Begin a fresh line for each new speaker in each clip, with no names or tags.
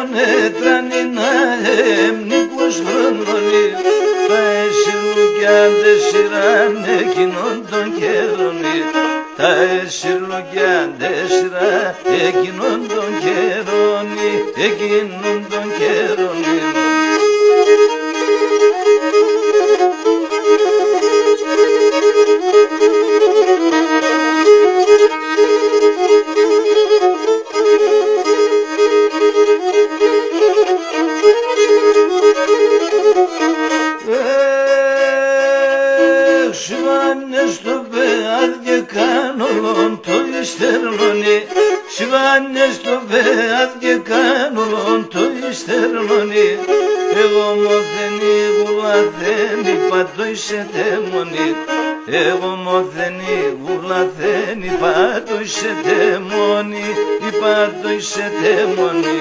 τρώνε τρανινά εμνικούς χρόνοι τα εσυρλουκιάντες σειράν εκείνον τον καιρώνει τα εσυρλουκιάντες σειράν εκείνον τον καιρώνει εκείνον τον καιρώνει. Σβάνες το πεάδι κάνολον το ιστερνώνει Σβάνες το πεάδι κάνολον το ιστερνώνει εγώ μοθενή γουλαθένη πάντο είσαι τέμονη εγώ μοθενή γουλαθένη πάντο είσαι τέμονη πάντο είσαι τέμονη.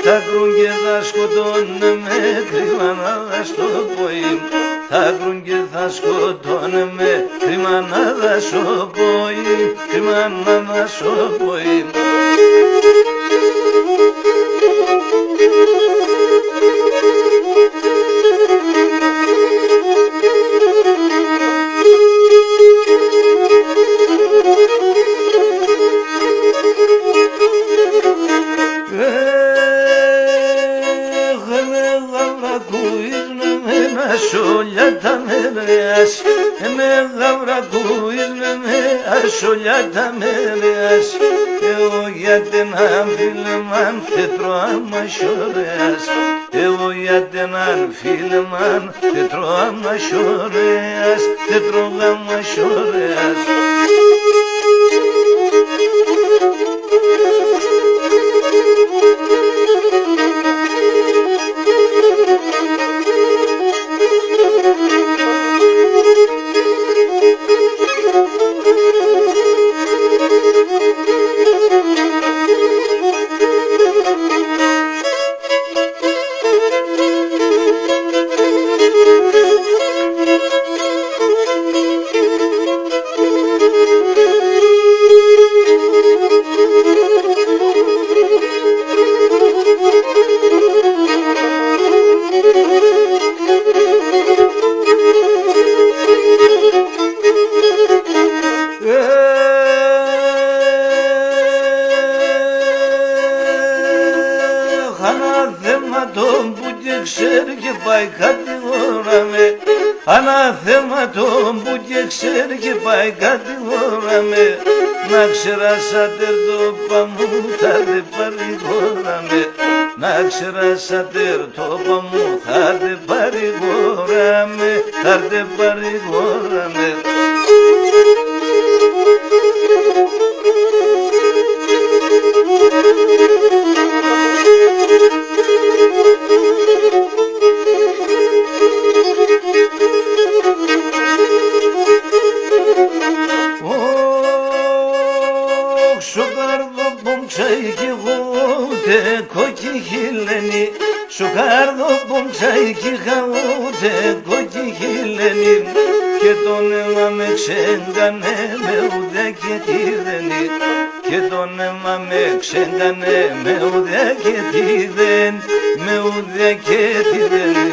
Θα κρούν και θα σκοτώνε με κρυμανάδα στο ποήμ θα κρούν και θα σκοτώνε με κρυμανάδα στο ποήμ κρυμανάδα στο ποήμ. Ασόλια τα μερέας, με γαβρακούεις με ασόλια τα μερέας εγώ γιατί έναν φίλεμαν θετρώ άμα σωρέας εγώ γιατί έναν φίλεμαν θετρώ άμα σωρέας θετρώ άμα σωρέας. Αναθέματον που και ξέρει και πάει κάτι ώρα με Αναθέματον που και ξέρει και πάει κάτι ώρα με να ξεράσατε το παμού θα δε παρηγόρα με να ξεράσατε το παμού θα δε παρηγόρα με θα δε παρηγόρα με. Σου κάρδο πομψάει κι είχα ούτε κόκκι χειλένη και τον αίμα με ξέγκανε με ουδέ και τι δένει και τον αίμα με ξέγκανε με ουδέ και τι δέν με ουδέ και τι δένει.